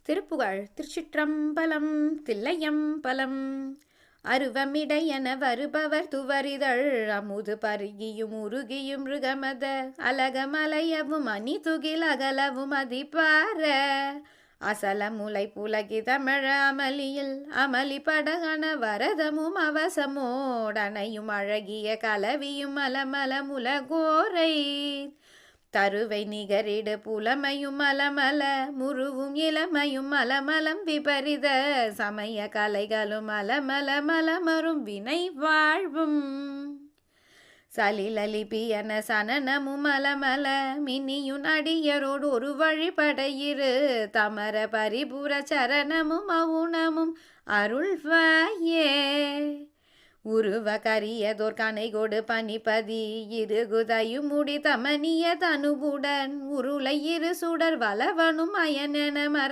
திருப்புகழ். திருச்சிற்றம்பலம். தில்லையம்பலம். அருவமிடையென வருபவர் துவரிதழ் அமுது பருகியும் உருகியும் மிருகமத அலகமலையவும் அணிதுகில் அகலவும் அதிபார அசல முலை புலகி தமிழ அமளியில் அமளி படகன வரதமும் அவசமோடனையும் அழகிய கலவியும் மலமல முலகோரை தருவை நிகரிடு புலமையும் மலமல முருவும் இளமையும் மலமலம் விபரித சமய கலைகளும் மலமல மலமரும் வினை வாழ்வும் சலிலலிபியன சனனமும் மலமல மினியுன் அடியரோடு ஒரு வழிபடையிரு தமர பரிபுர சரணமும் மவுனமும் அருள்வாயே உருவ கரியதோர் கனை கொடு பனிபதி இருகுதையும் முடி தமனிய தனுவுடன் உருளை இரு சுடர் வளவனும் அயனென மறை